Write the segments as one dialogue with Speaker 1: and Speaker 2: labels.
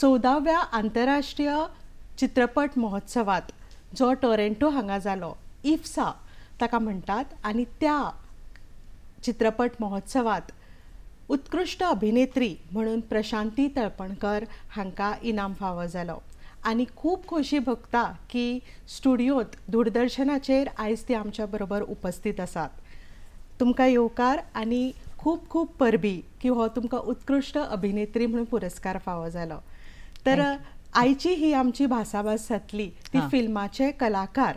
Speaker 1: 14व्या आंतरराष्ट्रीय चित्रपट महोत्सवात जो टोरेंटो हांगा जालो, इफ्सा ताका म्हणटात, आनी त्या चित्रपट महोत्सवात उत्कृष्ट अभिनेत्री म्हणून प्रशांती तळपणकर हांकां इनाम फावो जालो. आनी खूब खोशी भोगता की स्टुडियोंत दूरदर्शनाचेर आयज ती आमच्या बरोबर उपस्थित आसात. तुमकां येवकार आनी खूब खूब परबी की हो तुमकां उत्कृष्ट अभिनेत्री म्हणून पुरस्कार फावो जालो. तर आयची ही आमची भासाभास जातली ती फिल्माचे कलाकार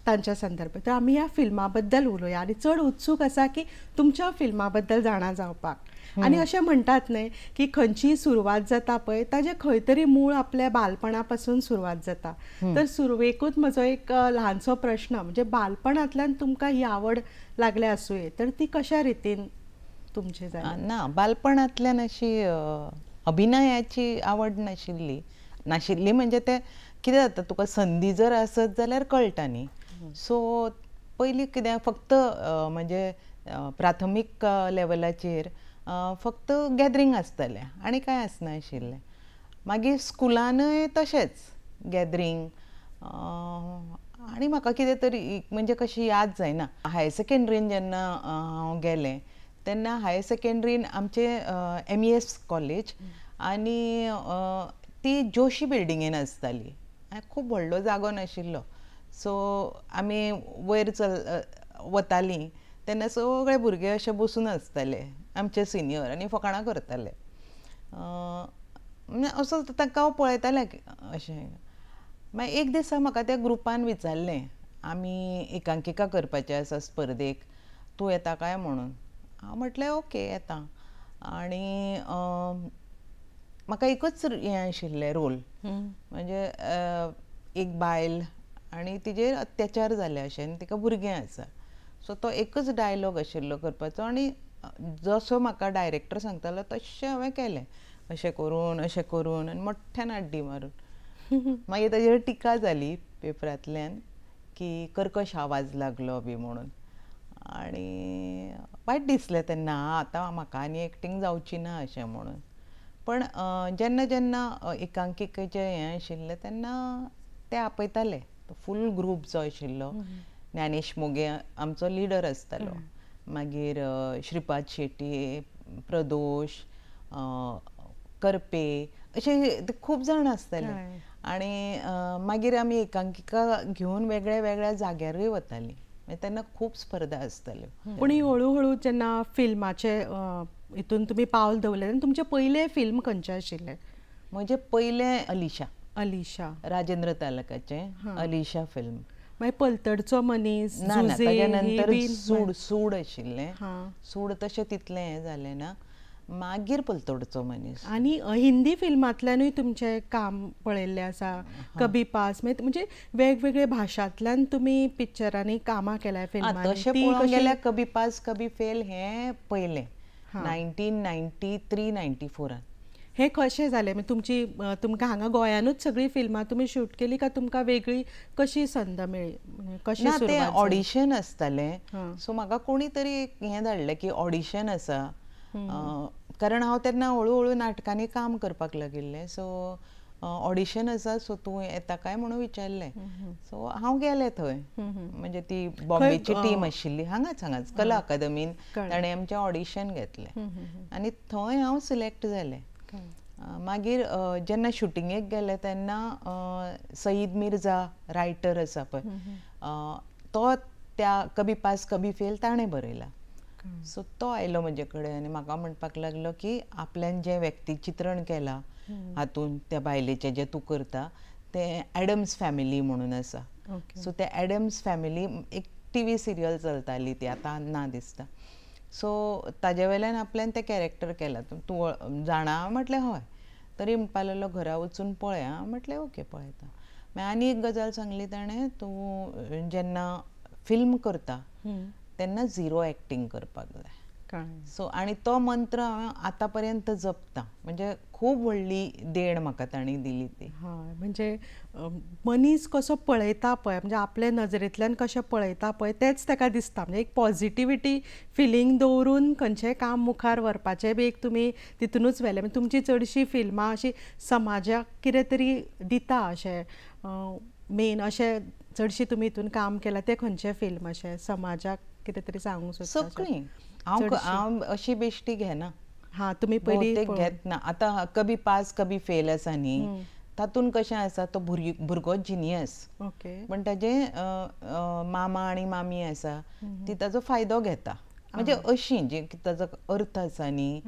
Speaker 1: तांच्या संदर्भात. तर आमी ह्या फिल्मा बद्दल उलोवया आनी चड उत्सूक आसा की तुमच्या फिल्मा बद्दल जाणा जावपाक. आनी अशें म्हणटात न्हय की खंयची सुरवात जाता पळय ताजे खंय तरी मूळ आपल्या बालपणा पासून सुरवात जाता. तर सुरवेकूच म्हजो एक ल्हानसो प्रश्न, म्हणजे बालपणांतल्यान तुमकां ही आवड लागली आसूं तर ती कशा रितीन तुमची जाली?
Speaker 2: ना, बालपणांतल्यान अशी अभिनयाची आवड नाशिल्ली म्हणजे ते कितें जाता, तुका संदी जर आसत जाल्यार कळटा न्ही. सो पयलीं कितें फक्त म्हणजे प्राथमीक लेवलाचेर फक्त गॅदरींग आसतालें आनी कांय आसनाशिल्लें. मागीर स्कुलानय तशेंच गॅदरींग आनी म्हाका कितें तरी म्हणजे कशी याद जायना. हायर सेकंड्रीन जेन्ना हांव गेलें तेन्ना हायर सेकंड्रीन आमचे MES कॉलेज आनी ती जोशी बिल्डिंगेन आसताली. खूब व्हडलो जागो नाशिल्लो. सो आमी वयर वतालीं तेन्ना सगळे भुरगे अशे बसून आसताले, आमचे सिनियर, आनी फकाणां करताले. असो तांकां हांव पळयतालें अशें. मागीर एक दिसा म्हाका त्या ग्रुपान विचारलें, आमी एकांकिका करपाचें आसा स्पर्धेक, तूं येता काय म्हणून. हांव म्हटलें ओके येता. आनी म्हाका एकच हें आशिल्लें रोल, म्हणजे एक बायल आनी तिजेर अत्याचार जाले अशें आनी तिका भुरगें आसा. सो तो एकच डायलॉग आशिल्लो करपाचो आनी जसो म्हाका डायरेक्टर सांगतालो तशें हांवें केलें, अशें करून आनी मोठ्ठ्यान आड्डी मारून. मागीर ताजेर टिका जाली पेपरांतल्यान की कर्कश आवाज लागलो बी म्हणून. आनी वायट दिसलें तेन्ना, आतां म्हाका आनी एक्टींग जावची ना अशें म्हणून. पण जेन्ना जेन्ना एकांकिकेचें हें आशिल्लें तेन्ना ते आपयताले, फूल ग्रूप जो आशिल्लो. ज्ञानेश मोगे आमचो लिडर आसतालो, मागीर श्रीपाद शेट्टी, प्रदोश, करपे, अशे खूब जाण आसताले. आनी मागीर आमी एकांकिका घेवन वेगळ्या वेगळ्या जाग्यारूय वतालीं. तेन्ना खूब स्पर्धा आसताल्यो.
Speaker 1: पूण हळू हळू जेन्ना फिल्माचे हितून तुमी पावल दवरलें तेन्ना तुमचें पयलें फिल्म खंयचें आशिल्लें?
Speaker 2: म्हजें पयलें अलिशा.
Speaker 1: अलिशा
Speaker 2: राजेंद्र तालकाचें अलिशा फिल्म.
Speaker 1: मागीर पलतडचो मनीस,
Speaker 2: ना ना, ताच्या नंतर सूड आशिल्लें. सूड तशें तितलें हें जालें ना. मागीर पलतडचो मनीस.
Speaker 1: आनी हिंदी फिल्मांतल्यानूय तुमचें काम पळयल्लें आसा, कभी पास, म्हणजे वेगवेगळे भाशांतल्यान तुमी पिक्चरांनी कामां केल्या फिल्मांनी.
Speaker 2: तशें पळोवंक गेल्यार कभी पास कभी फेल हें पयलें 1993-94.
Speaker 1: हें कशें जालें? तुमची तुमकां हांगा गोंयानूच सगळीं फिल्मां तुमी शूट केली काय तुमकां वेगळी कशी संद मेळ्ळी?
Speaker 2: ना, तें ऑडिशन आसतालें. सो म्हाका कोणी तरी हें धाडलें की ऑडिशन आसा. कारण हांव तेन्ना हळू हळू नाटकांनी काम करपाक लागिल्लें. सो ऑडिशन आसा, सो तूं येता काय म्हणून विचारलें. सो हांव गेलें थंय. म्हणजे ती बॉम्बेची टीम आशिल्ली, हांगाच कला अकादमीन ताणें आमचें ऑडिशन घेतलें आनी थंय हांव सिलेक्ट जालें. मागीर जेन्ना शुटिंगेक गेलें तेन्ना सईद मिर्झा रायटर आसा पळय, तो त्या कभी पास कभी फेल ताणें बरयला. सो तो आयलो म्हजे कडेन आनी म्हाका म्हणपाक लागलो की आपल्यान जें व्यक्तिचित्रण केलां हातून त्या बायलेचें जें तूं करता तें एडम्स फॅमिली म्हणून आसा. सो ते एडम्स फॅमिली एक TV सिरियल चलताली ती, आतां ना दिसता. सो ताजे वयल्यान आपल्यान तें कॅरेक्टर केलां. तूं जाणा? म्हटलें हय. तरी म्हणपा लागलो घरा वचून पळया. म्हटलें ओके पळयता. मागीर आनी एक गजाल सांगली ताणें, तूं जेन्ना फिल्म करता तेन्ना झिरो एक्टींग करपाक जाय. सो आणि तो मंत्र हांवें आतां पर्यंत जपता, म्हणजे खूब व्हडली देण म्हाका तांणी दिली ती.
Speaker 1: हय, म्हणजे मनीस कसो पळयता पळय, म्हणजे आपले नजरेंतल्यान कशें पळयता पळय तेंच ताका दिसता. म्हणजे एक पॉझिटिव्हिटी फिलींग दवरून खंयचेंय काम मुखार व्हरपाचें बी एक तुमी तितूनच व्हेलें. म्हणजे तुमची चडशी फिल्मां अशी समाजाक कितें तरी दिता अशें मेन अशें चडशी तुमी हितून काम केलां तें खंयचें फिल्म अशें समाजाक कितें तरी सांगूंक सोदता?
Speaker 2: सगळीं. हांव अशी बेश्टी घेना.
Speaker 1: हां, तुमी पयलीं
Speaker 2: भोवतेक घेत ना. आतां कभी पास कभी फेल आसा न्ही, तातूंत कशें आसा तो भुरगो जिनियस,
Speaker 1: ओके.
Speaker 2: पण ताजे मामा आनी मामी आसा ती ताजो फायदो घेता. म्हणजे अशी जी ताजो अर्थ आसा न्ही,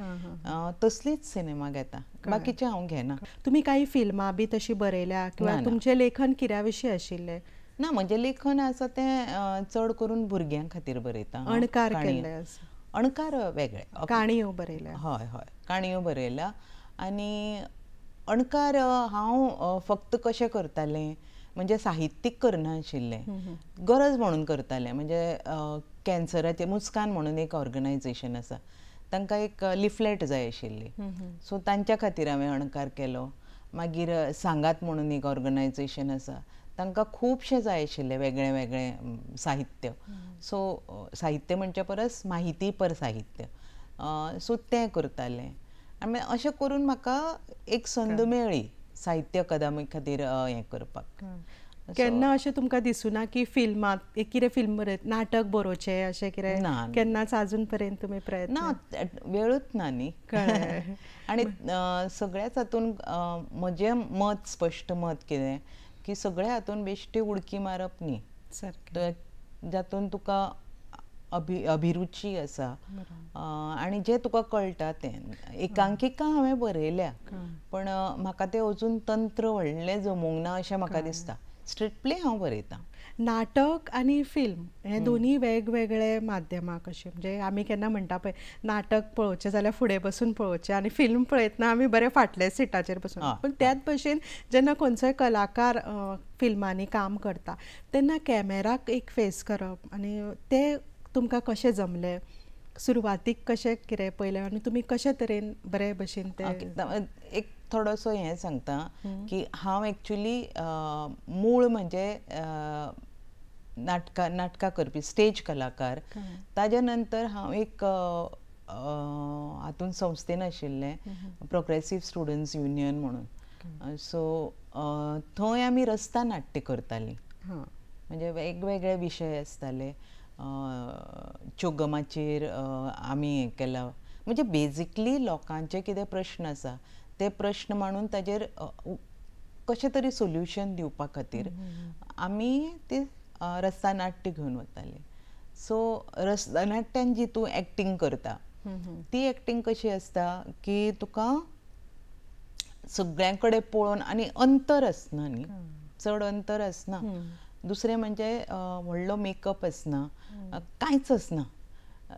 Speaker 2: तसलीच सिनेमा घेता, बाकीचे हांव घेना.
Speaker 1: तुमी काही फिल्मां बी तशी बरयल्या किंवा तुमचें लेखन कित्या विशीं आशिल्लें?
Speaker 2: ना, म्हजें लेखन आसा तें चड करून भुरग्यां खातीर बरयता.
Speaker 1: अणकार केल्ले आसा?
Speaker 2: अणकार वेगळे,
Speaker 1: काणयो बरयल्या?
Speaker 2: हय हय, काणयो बरयल्या. आनी अणकार हांव फक्त कशें करतालें, म्हणजे साहित्यीक करनाशिल्लें, गरज म्हणून करतालें. म्हणजे कॅन्सराचें मुस्कान म्हणून एक ऑर्गनायजेशन आसा, तांकां एक लिफलेट जाय आशिल्ली, सो तांच्या खातीर हांवें अणकार केलो. मागीर सांगात म्हणून एक ऑर्गनायजेशन आसा, तांकां खुबशें जाय आशिल्लें वेगळें वेगळें साहित्य. सो साहित्य म्हणचे परस माहितीपर साहित्य, सो तें करतालें. आनी अशें करून म्हाका एक संद मेळ्ळी साहित्य अकादमी खातीर हें करपाक.
Speaker 1: केन्ना अशें तुमकां दिसुना की फिल्मांत एक कितें फिल्म बरयत नाटक बरोवचें अशें कितें केन्नाच आजून पर्यंत तुमी प्रयत्न?
Speaker 2: ना, वेळूच ना न्ही. आनी सगळ्याच हातूंत म्हजें मत, स्पश्ट मत कितें की सगळ्या हातूंत बेश्टी उडकी मारप न्ही. जातूंत तुका अभिरुची आसा आनी जें तुका कळटा तें. एकांकिका हांवें बरयल्या, पण म्हाका तें अजून तंत्र व्हडलें जमूंक ना अशें म्हाका दिसता. स्ट्रीट प्ले हांव बरयतां.
Speaker 1: नाटक आनी फिल्म हे दोनी वेगवेगळे माध्यमां कशें, म्हणजे आमी केन्ना म्हणटा पळय नाटक पळोवचें जाल्यार फुडें बसून पळोवचें आनी फिल्म पळयतना आमी बरे फाटल्या सिटाचेर बसून. पूण त्याच भशेन जेन्ना खंयचोय कलाकार फिल्मांनी काम करता तेन्ना कॅमेराक एक फेस करप आनी तें तुमकां कशें जमलें? सुरवातीक कशें कितें पयलें आनी तुमी कशे तरेन बरे भशेन तें?
Speaker 2: एक थोडोसो हें सांगता की हांव एक्चुली मूळ म्हणजे नाटकां करपी स्टेज कलाकार. ताज्या नंतर हांव एक हातूंत संस्थेन आशिल्लें, प्रोग्रेसीव स्टुडंट्स युनियन म्हणून. सो थंय आमी रस्ता नाट्य करतालीं. म्हणजे वेगवेगळे विशय आसताले. चोगमाचेर आमी हें केलां. म्हणजे बेजिकली लोकांचे कितें प्रश्न आसा ते प्रश्न मांडून ताजेर कशें तरी सोल्युशन दिवपा खातीर आमी ती रस्ता नाट्य घेवन वतालीं. सो रस्ता नाट्यान जी तूं एक्टींग करता ती एक्टींग कशी आसता की तुका सगळ्यां कडेन पळोवन आनी अंतर आसना न्ही, चड अंतर आसना. दुसरें म्हणजे व्हडलो मेकअप आसना, कांयच आसना.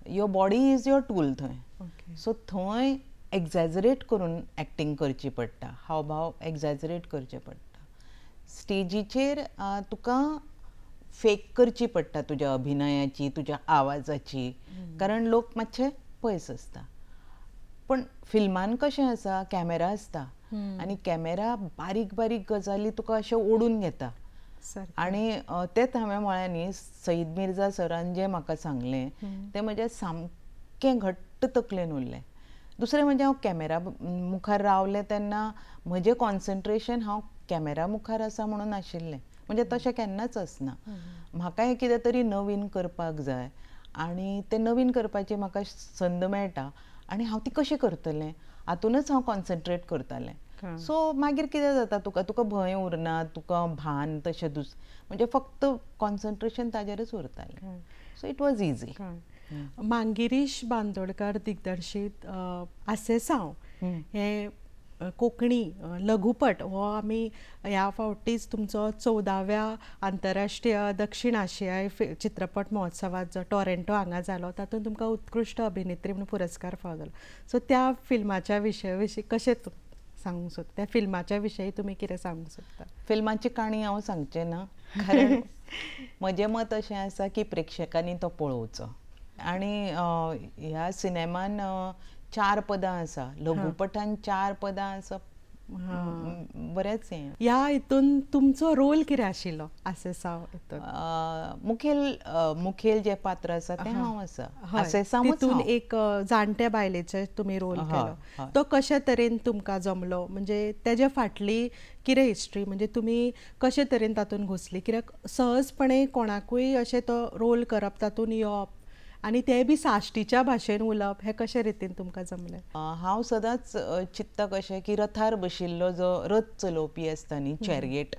Speaker 2: Your body is your tool थंय. सो थंय एक्झॅजरेट करून एक्टींग करची पडटा, हावभाव एक्झॅजरेट करचे पडटा. स्टेजीचेर तुका फेक करची पडटा तुज्या अभिनयाची, तुज्या आवाजाची, कारण लोक मातशे पयस आसता. पण फिल्मान कशें आसा, कॅमेरा आसता आनी कॅमेरा बारीक बारीक गजाली तुका अशें ओडून घेता. आनी तेंच हांवें म्हळें न्ही, सईद मिर्झा सरान जें म्हाका सांगलें तें म्हजें सामकें घट्ट तकलेन उरलें. दुसरें म्हणजे हांव कॅमेरा मुखार रावलें तेन्ना म्हजें कॉन्सन्ट्रेशन हांव कॅमेरा मुखार आसा म्हणून आशिल्लें, म्हणजे तशें केन्नाच आसना. म्हाका हें कितें तरी नवीन करपाक जाय आनी तें नवीन करपाची म्हाका संद मेळटा आनी हांव ती कशी करतलें हातूनच हांव कॉन्सन्ट्रेट करतालें. सो मागीर कितें जाता, तुका भंय उरना, तुका भान तशें म्हणजे फक्त कॉन्सन्ट्रेशन ताजेरच उरतालें. So it was easy.
Speaker 1: Mangirish Bandodkar दिग्दर्शीत आसेसांव हे कोंकणी लघुपट हो आमी ह्या फावटीच तुमचो 14व्या आंतरराष्ट्रीय दक्षिण आशियाई चित्रपट महोत्सवात जो टॉरेंटो हांगा जालो तातूंत तुमकां उत्कृश्ट अभिनेत्री म्हणून पुरस्कार फावो जालो. सो त्या फिल्माच्या विशयी कशें सांगूंक सोदता, त्या फिल्माच्या विशयी तुमी कितें सांगूंक सोदता?
Speaker 2: फिल्माची काणी हांव सांगचें ना, कारण म्हजें मत अशें आसा की प्रेक्षकांनी तो पळोवचो. आणि ह्या सिनेमान 4 पदां आसा, लघुपटान 4 पदां आसा, बरेंच हें.
Speaker 1: ह्या हितून तुमचो रोल कितें आशिल्लो आसेसांव हितून?
Speaker 2: मुखेल जे पात्र आसा तें हांव आसा. आसेसांवच
Speaker 1: तितून
Speaker 2: हांव.
Speaker 1: एक जाणट्या बायलेचे तुम्ही रोल केलो. तो कशा तरेन तुमकां जमलो, म्हणजे तेजे फाटली कितें हिस्ट्री, म्हणजे तुमी कशे तरेन तातूंत घुसली? कित्याक सहजपणे कोणाकूय अशें तो रोल करप, तातूंत येवप आनी ते बी साश्टीच्या भाशेन उलोवप, हे कशे रितीन तुमकां जमलें?
Speaker 2: हांव सदांच चिंतता कशें की रथार बशिल्लो जो रथ चलोवपी आसता न्ही, चॅरियट,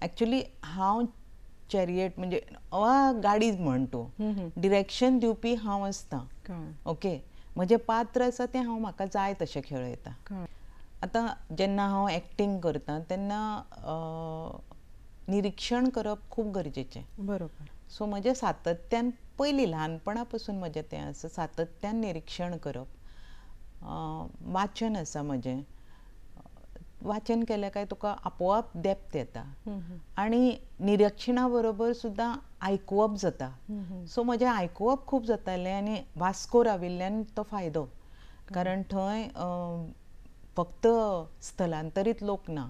Speaker 2: एक्चुली हांव चॅरियट म्हणजे वा गाडी म्हण तूं, डिरेक्शन दिवपी हांव आसतां. ओके, म्हजें पात्र आसा तें हांव म्हाका जाय तशें खेळयतां. आतां जेन्ना हांव एक्टींग करतां तेन्ना निरीक्षण करप खूब गरजेचें.
Speaker 1: बरोबर.
Speaker 2: सो म्हजें सातत्यान पयलीं ल्हानपणा पासून म्हजें तें आसा, सातत्यान निरीक्षण करप. वाचन आसा म्हजें. वाचन केलें काय तुका आपोआप देप्त येता आनी निरीक्षणा बरोबर सुद्दां आयकुवप जाता. सो म्हजें आयकुवप खूब जातालें आनी वास्को राविल्ल्यान तो फायदो, कारण थंय फक्त स्थलांतरीत लोक ना,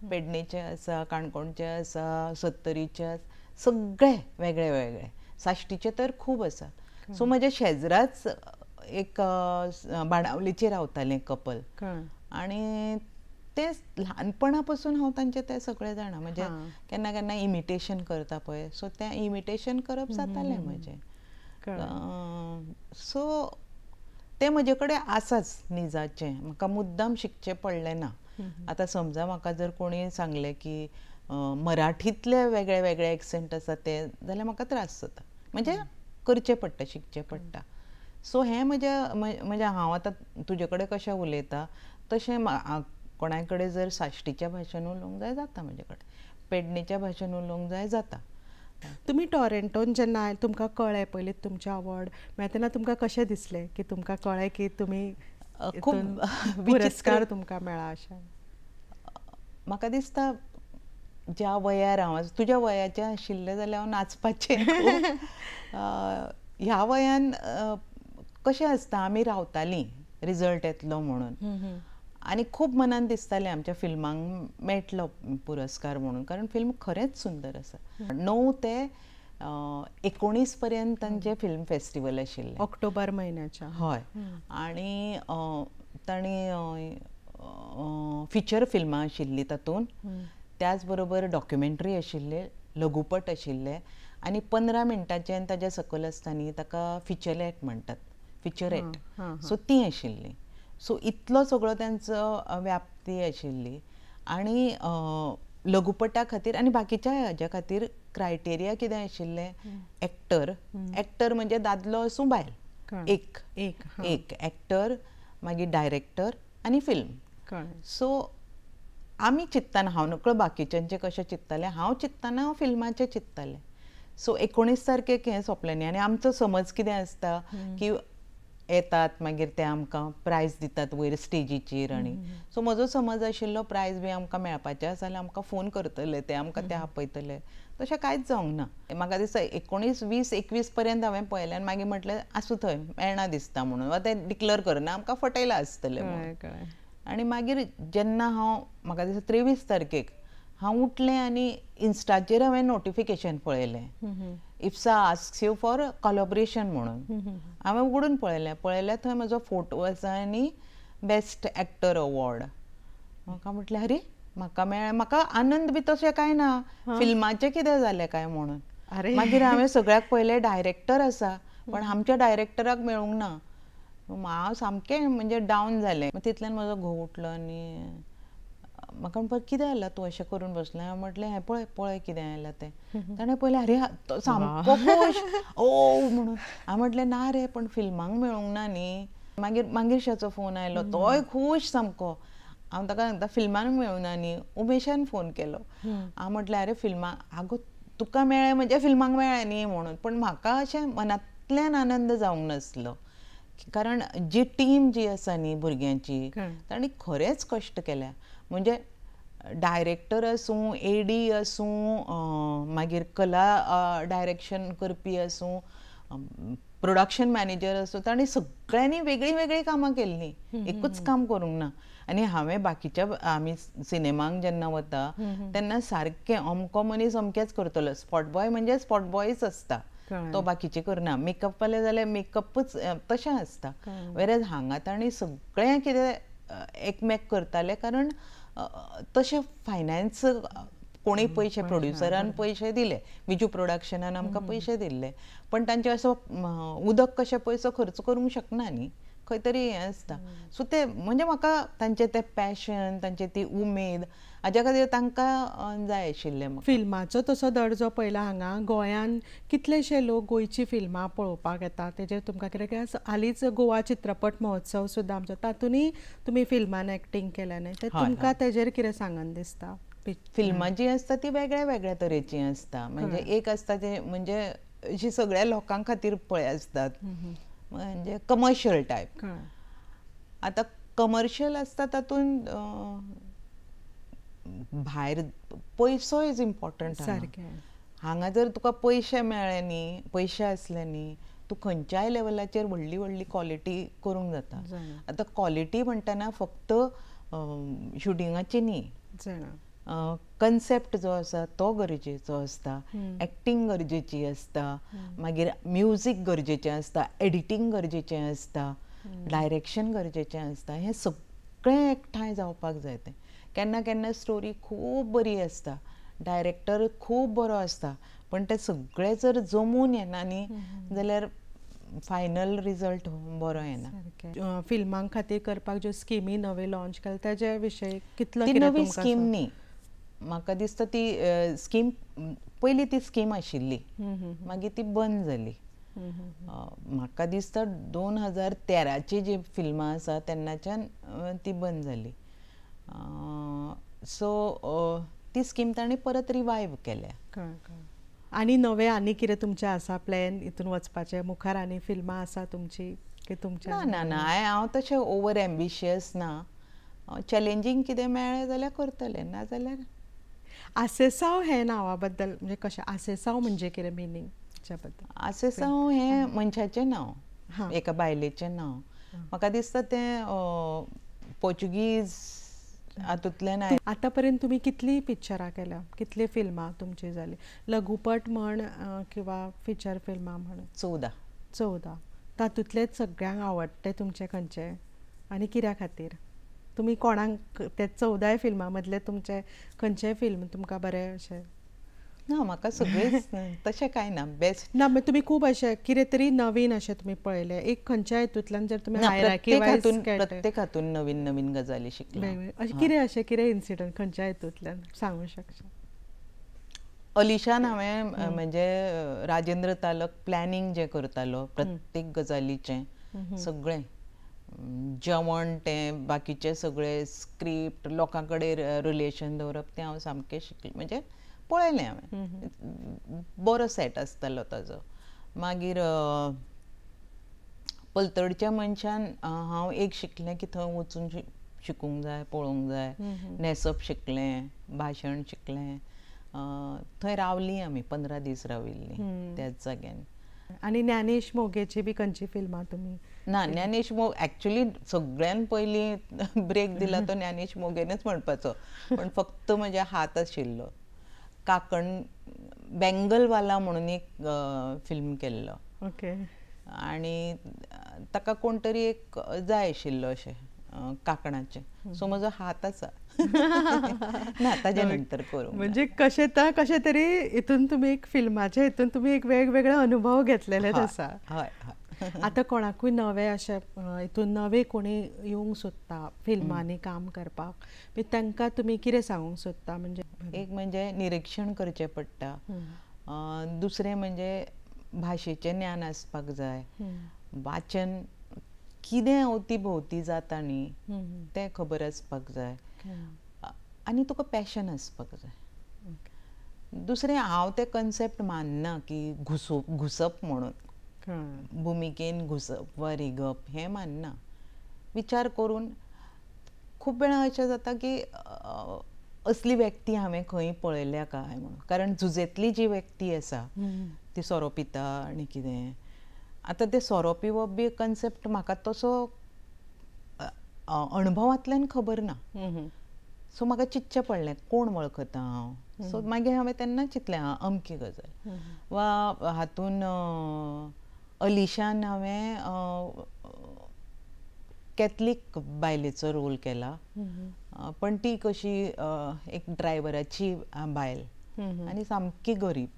Speaker 2: पेडणेचे आसा, काणकोणचे आसा, सत्तरीचे, सगळे वेगळे वेगळे, साश्टीचे तर खूब आसा. सो म्हज्या शेजराच एक बाणावलीचे रावतालें कपल, आनी ते ल्हानपणा पासून हांव तांचे ते सगळे जाणा. म्हणजे केन्ना केन्ना इमिटेशन करता पळय, सो तें इमिटेशन करप जातालें म्हजें. सो तें म्हजे कडेन आसाच निजाचें, म्हाका मुद्दाम शिकचें पडलें ना. आतां समजा म्हाका जर कोणी सांगलें की मराठींतले वेगळे वेगळे एक्सेंट आसा ते, जाल्यार म्हाका त्रास जाता, म्हणजे करचें पडटा, शिकचें पडटा. सो हें म्हणजे हांव आतां तुजे कडेन कशें उलयतां तशें कोणाय कडेन जर साश्टीच्या भाशेन उलोवंक जाय जाता, म्हजे कडेन पेडणेच्या भाशेन उलोवंक जाय जाता.
Speaker 1: तुमी टॉरेंटोन जेन्ना तुमकां कळ्ळें पयलीं तुमचें आवड, मागीर तेन्ना तुमकां कशें दिसलें की तुमकां कळ्ळें की तुमी खूब पुरस्कार तुमकां मेळ्ळा अशें?
Speaker 2: म्हाका दिसता ज्या वयार हांव तुज्या वयाचें आशिल्लें जाल्यार हांव नाचपाचें. ह्या वयान कशें आसता, आमी रावतालीं रिजल्ट येतलो म्हणून, आनी खूब मनान दिसतालें आमच्या फिल्मांक मेळटलो पुरस्कार म्हणून, कारण फिल्म खरेंच सुंदर आसा. 9 ते 19 पर्यंत तांचें फिल्म फेस्टिवल आशिल्लें
Speaker 1: ऑक्टोबर म्हयन्याच्या.
Speaker 2: हय, आनी तांणी फिचर फिल्मां आशिल्लीं तातूंत, त्याच बरोबर डॉक्युमेंटरी आशिल्ले, लघुपट आशिल्ले, आनी 15 मिनटांचें आनी ताच्या सकयल आसता न्ही ताका फिचरेट म्हणटात, फिचरेट. सो ती आशिल्ली. सो इतलो सगळो तांचो व्याप्ती आशिल्ली. आनी लघुपटा खातीर आनी बाकीच्या हाज्या खातीर क्रायटेरिया कितें आशिल्लें, एक्टर म्हणजे दादलो आसूं बायल, एक एक्टर, मागीर डायरेक्टर आनी फिल्म. सो आमी चिंत्ताना, हांव नकळो बाकीच्यांचें कशें चिंत्तालें, हांव चिंत्ताना हांव फिल्माचें चिंत्तालें. सो 19 तारखेक हें सोंपलें न्ही, आनी आमचो समज कितें आसता की येतात मागीर ते आमकां प्रायज दितात वयर स्टेजीचेर. आनी सो म्हजो समज आशिल्लो प्रायज बी आमकां मेळपाचें आसा जाल्यार आमकां फोन करतले ते, आमकां ते आपयतले. तशें कांयच जावंक ना. म्हाका दिसता 19, 20, 21 पर्यंत हांवें पळयलें आनी मागीर म्हटलें आसूं थंय मेळना दिसता म्हणून, वा ते डिक्लेअर करना, आमकां फटयलां आसतलें म्हणून. आनी मागीर जेन्ना म्हाका दिसता 23 तारखेक हांव उठलें आनी इन्स्टाचेर हांवें नोटिफिकेशन पळयलें, Ifsa asks you for collaboration म्हणून. हांवें उगडून पळयलें थंय म्हजो फोटो आसा आनी बेस्ट एक्टर अवॉर्ड. म्हाका म्हटलें अरे म्हाका मेळ्ळें. म्हाका आनंद बी तशें कांय ना, फिल्माचें कितें जालें काय म्हणून. मागीर हांवें सगळ्याक पयलें डायरेक्टर आसा, पण आमच्या डायरेक्टराक मेळूंक ना. हांव सामकें म्हणजे डावन जालें. तितल्यान म्हजो घोव उठलो आनी म्हाका म्हणपाक कितें जालां तूं अशें करून बसलें. हांवें म्हटलें हें पळय पळय कितें जालां तें. ताणें पळयलें, अरे तो सामको खूश, ओ म्हणून. हांवें म्हटलें ना रे, पण फिल्मांक मेळूंक ना न्ही. मागीर मांगीरशाचो फोन आयलो, तोय खूश सामको. हांव ताका सांगता फिल्मांक मेळूना न्ही. उमेशान फोन केलो. हांव म्हटलें अरे फिल्मांक, आगो तुका मेळ्ळें म्हणजे फिल्मांक मेळ्ळें न्ही म्हणून. पण म्हाका अशें मनांतल्यान आनंद जावंक नासलो, कारण जी टीम जी आसा न्ही भुरग्यांची, तांणी खरेंच कश्ट केल्या. म्हणजे डायरेक्टर आसूं, एडी आसूं, मागीर कला डायरेक्शन करपी आसूं, प्रोडक्शन मॅनेजर असो ताणी सगळ्यांनी वेगळी वेगळी कामां केल्ली, एकूच काम करूंक ना. आनी हांवें बाकीच्या आमी सिनेमांक जेन्ना वता तेन्ना सारकें अमको मनीस अमकेच करतलो, स्पॉट बॉय म्हणजे स्पॉट बॉयच आसता, तो बाकीचे करना. मेकअप वाले जाल्यार मेकअपच तशें आसता. वेरेज हांगा ताणी सगळें कितें एकमेक करताले, कारण तशें फायनान्स कोणी पयशे प्रोड्युसरान पयशे दिले, विजू प्रोडक्शनान आमकां पयशे दिल्ले, पण तांचे असो उदक कशें पयसो खर्च करूंक शकना न्ही, खंय तरी हें आसता. सो ते म्हणजे म्हाका तांचे ते पॅशन, तांची ती उमेद, हाज्या खातीर तांकां जाय आशिल्लें.
Speaker 1: फिल्माचो तसो दर्जो पळयला हांगा गोंयान कितलेशे लोक गोंयची फिल्मां पळोवपाक येता, तेजेर तुमकां कितें हालींच गोवा चित्रपट महोत्सव सुद्दां आमचो, तातूंतय तुमी फिल्मान एक्टींग केल्या न्हय, तर तुमकां तेजेर कितें सांगन दिसता?
Speaker 2: फिल्मां जी आसता ती वेगळ्या वेगळ्या तरेची आसता. म्हणजे एक आसता ते म्हणजे अशी सगळ्या लोकां खातीर पळय आसतात, म्हणजे कमर्शियल टायप. आतां कमर्शियल आसता तातूंत भायर पयसो इज इम्पॉर्टंट. हांगा जर तुका पयशे मेळ्ळे न्ही, पयशे असले न्ही, तूं खंयच्याय लेवलाचेर व्हडली व्हडली क्वॉलिटी करूंक जाता. आतां क्वॉलिटी म्हणटना फक्त शुटिंगाची न्ही, कन्सेप्ट जो आसा तो गरजेचो आसता, एक्टींग गरजेची आसता, मागीर म्युजीक गरजेचें आसता, एडिटींग गरजेचें आसता, डायरेक्शन गरजेचें आसता. हें सगळें एकठांय जावपाक जाय. तें केन्ना केन्ना स्टोरी खूब बरी आसता, डायरेक्टर खूब बरो आसता, पण ते सगळें जर जमून येना न्ही जाल्यार फायनल रिजल्ट बरो येना.
Speaker 1: फिल्मां खातीर करपाक ज्यो स्किमी नव्यो लॉन्च केल्या ताजे विशयी कितलो?
Speaker 2: ती नवी स्कीम न्ही, म्हाका दिसता ती स्कीम पयलीं ती स्कीम आशिल्ली, मागीर ती बंद जाली. म्हाका दिसता 2013ची जी फिल्मां आसा तेन्नाच्यान ती बंद जाली. सो ती स्कीम ताणें परत रिवायव केल्या.
Speaker 1: आनी नवे आनी कितें तुमचें आसा प्लॅन हितून वचपाचें? मुखार आनी फिल्मां आसा तुमची की तुमच्या?
Speaker 2: ना ना, हांव तशें ओवर एम्बिशियस ना. चॅलेंजींग कितें मेळ्ळें जाल्यार करतलें, ना जाल्यार.
Speaker 1: आसेसांव हे नांवा बद्दल म्हणजे कशें? आसेसांव म्हणजे कितें मिनींग हाच्या बद्दल?
Speaker 2: आसेसांव हें मनशाचें नांव, एका बायलेचें नांव. म्हाका दिसता तें पोर्चुगीज हातूंतल्यान.
Speaker 1: आतां पर्यंत तुमी कितलीं पिक्चरां केल्या, कितली फिल्मां तुमची जाली? लघुपट म्हण किंवा फिचर फिल्मां म्हण? 14. तातूंतलेच सगळ्यांक आवडटे तुमचे खंयचे आनी कित्या खातीर? तुमी कोणाक ते 14 फिल्मां मदले तुमचे खंयचें फिल्म तुमकां बरें अशें?
Speaker 2: ना, म्हाका सगळेच तशें कांय ना, बेस्ट
Speaker 1: ना. तुमी खूब अशें कितें तरी नवीन अशें तुमी पळयलें, एक खंयच्या हितूंतल्यान जर तुमी
Speaker 2: प्रत्येक हातून नवीन नवीन गजाली शिकल्या.
Speaker 1: कितें अशें कितें इन्सिडंट खंयच्या हितूंतल्यान सांगूंक शकता?
Speaker 2: अलिशान हांवें म्हणजे राजेंद्र तालक प्लॅनिंग जें करतालो प्रत्येक गजालीचें, सगळें जेवण तें बाकीचें सगळें स्क्रिप्ट, लोकां कडेन रिलेशन दवरप, तें हांव सामकें शिकलें. म्हणजे पळयलें हांवें, बरो सेट आसतालो ताजो. मागीर पलतडच्या मनशान हांव एक शिकलें की थंय वचून शिकूंक जाय, पळोवंक जाय. न्हेसप शिकलें, भाशण शिकलें. थंय रावलीं आमी, 15 दीस राविल्लीं त्याच जाग्यान.
Speaker 1: आनी ज्ञानेश मोगेची बी खंयची फिल्मां तुमी?
Speaker 2: ना, ज्ञानेश मोग एक्चुली सगळ्यान पयलीं ब्रेक दिला तो ज्ञानेश मोगेनच म्हणपाचो, पण फक्त म्हज्या हात आशिल्लो. काकण बेंगलवाला म्हणून एक फिल्म केल्लो.
Speaker 1: ओके.
Speaker 2: आनी ताका कोण तरी एक जाय आशिल्लो अशें काकणाचें, सो म्हजो हात आसा. ना, ताजे नंतर करूं.
Speaker 1: म्हणजे कशें तरी हितून तुमी एक फिल्माच्या हितून तुमी एक वेगवेगळे अनुभव घेतलेलेच आसा.
Speaker 2: हय हय.
Speaker 1: आतां कोणाकूय नवे अशें हितून नवे कोणी येवंक सोदता फिल्मांनी काम करपाक, तांकां तुमी कितें सांगूंक सोदता? म्हणजे
Speaker 2: एक म्हणजे निरीक्षण करचें पडटा, दुसरें म्हणजे भाशेचें ज्ञान आसपाक जाय, वाचन कितें अवती भोवती जाता न्ही तें खबर आसपाक जाय, आनी तुका पॅशन आसपाक जाय. दुसरें, हांव तें कन्सेप्ट मानना की घुसप म्हणून, भुमिकेन घुसप वा रिगप, हें मानना. विचार करून खूब वेळा अशें जाता की असली व्यक्ती हांवें खंय पळयल्या काय म्हणून, कारण झुजेंतली जी व्यक्ती आसा ती सोरो पिता आनी कितें, आतां ते सोरो पिवप बी कन्सेप्ट म्हाका तसो अणभवांतल्यान खबर ना. सो म्हाका चिंतचें पडलें कोण वळखता हांव. सो मागीर हांवें तेन्ना चिंतलें अमकी गजाल. वा हातून अलिशान हांवें कॅथलीक बायलेचो रोल केला, पण ती कशी एक ड्रायव्हराची बायल आनी सामकी गरीब.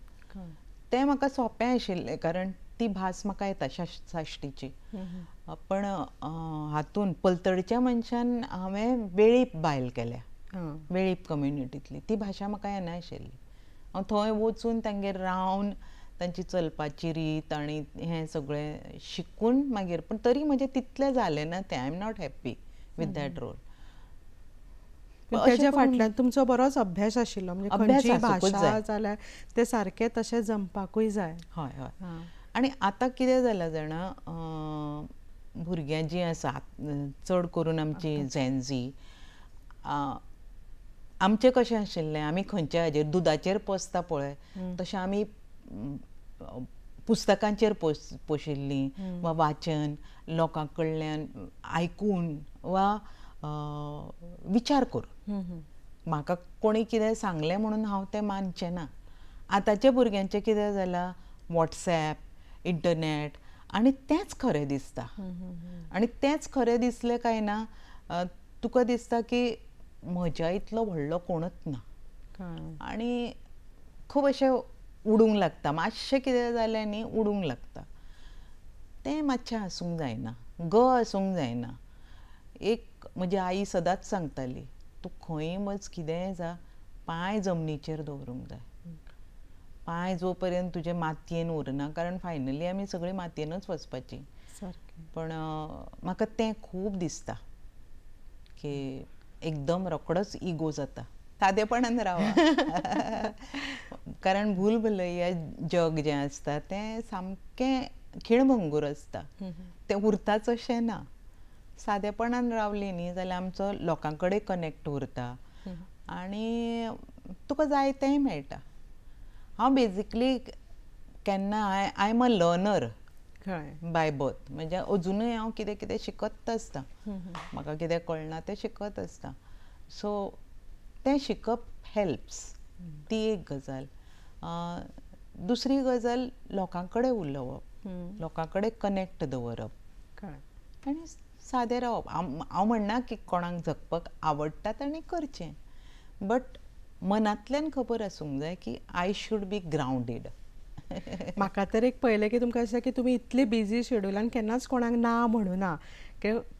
Speaker 2: तें म्हाका सोंपें आशिल्लें कारण ती भास म्हाका येता साश्टीची. पण हातून पलतडच्या मनशान हांवें वेळीप बायल केल्या, वेळीप कम्युनिटींतली. ती भाशा म्हाका येनाशिल्ली. हांव थंय वचून तांगेर रावन तांची चलपाची रीत आनी हें सगळें शिकून मागीर, पण तरी म्हजें तितलें जालें ना तें. I am not happy with that role.
Speaker 1: तेच्या फाटल्यान तुमचो बरोच अभ्यास आशिल्लो, म्हणजे खंयची भाशा जाल्यार तें सारकें तशें जमपाकूय जाय.
Speaker 2: हय हय. आनी आतां कितें जालां जाणा, भुरग्यां जीं आसात चड करून आमची झॅन-झी, आमचें कशें आशिल्लें, आमी खंयच्या हाजेर दुदाचेर पोसता पळय तशें आमी पुस्तकांचेर पोशिल्लीं, वा वाचन लोकां कडल्यान आयकून वा विचार करून. म्हाका कोणी कितें सांगलें म्हणून हांव तें मानचें ना. आतांच्या भुरग्यांचें कितें जालां, वॉट्सॅप, इंटरनॅट, आनी तेंच खरें दिसता. आनी तेंच खरें दिसलें काय ना, तुका दिसता की म्हज्या इतलो व्हडलो कोणूच ना आनी खूब अशें उडूंक लागता. मातशें कितें जालें न्ही उडूंक लागता. तें मातशें आसूंक जायना, आसूंक जायना. एक म्हजी आई सदांच सांगताली, तूं खंय वच कितेंय जा, पांय जमनीचेर दवरूंक जाय. पांय जो पर्यंत तुजे मातयेन उरना, कारण फायनली आमी सगळीं मातयेनूच वचपाचीं. पण म्हाका तें खूब दिसता की एकदम रोखडोच इगो जाता. सादेपणान रावा. कारण भूल भुलैया जग जें आसता तें सामकें खिणभंगूर आसता. तें उरताच अशें ना. सादेपणान रावलीं न्ही जाल्यार आमचो लोकां कडेन कनेक्ट उरता आनी तुका जाय तेंय मेळटा. हांव बेजिकली केन्ना I am a learner by birth. म्हणजे अजुनूय हांव कितें कितें शिकत आसता. म्हाका कितें कळना तें शिकत आसता. सो तें शिकप हेल्प्स. ती एक गजाल. दुसरी गजाल लोकां कडेन उलोवप, लोकां कडेन कनेक्ट दवरप आनी सादें रावप. हांव म्हणना की कोणाक जगपाक आवडटा ताणें करचें, बट मनांतल्यान खबर आसूंक जाय की आय शूड बी ग्रावंडेड.
Speaker 1: म्हाका तर एक पळयलें की तुमकां दिसता की तुमी इतले बिजी शेड्युलान केन्नाच कोणाक ना म्हणूना.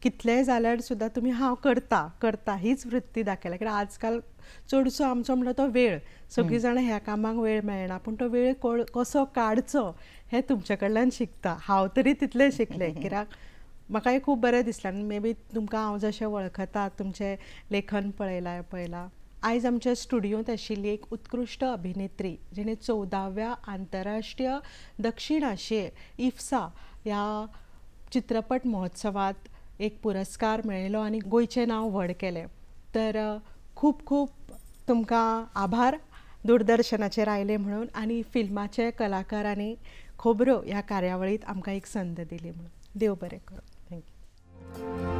Speaker 1: कितलेंय जाल्यार सुद्दां तुमी हांव करता हीच वृत्ती दाखयल्या. कित्याक आजकाल चडसो आमचो म्हणटा तो वेळ, सगळीं जाणां ह्या कामाक वेळ मेळना, पूण तो वेळ कसो काडचो हें तुमचे कडल्यान शिकता. हांव तरी तितलें शिकलें. कित्याक म्हाकाय खूब बरें दिसलें. आनी मे बी तुमकां हांव जशें वळखता, तुमचें लेखन पळयलां. आयज आमच्या स्टुडियोंत आशिल्ली एक उत्कृश्ट अभिनेत्री जिणें 14व्या आंतरराष्ट्रीय दक्षिण आशिया इफ्सा ह्या चित्रपट महोत्सवांत एक पुरस्कार मेळयलो आनी गोंयचें नांव व्हड केलें. तर खूब खूब तुमकां आभार दूरदर्शनाचेर आयले म्हणून आनी फिल्माचे कलाकारांनी खबरो ह्या कार्यावळींत आमकां एक संद दिली म्हणून. देव बरें करूं.
Speaker 2: थँक्यू.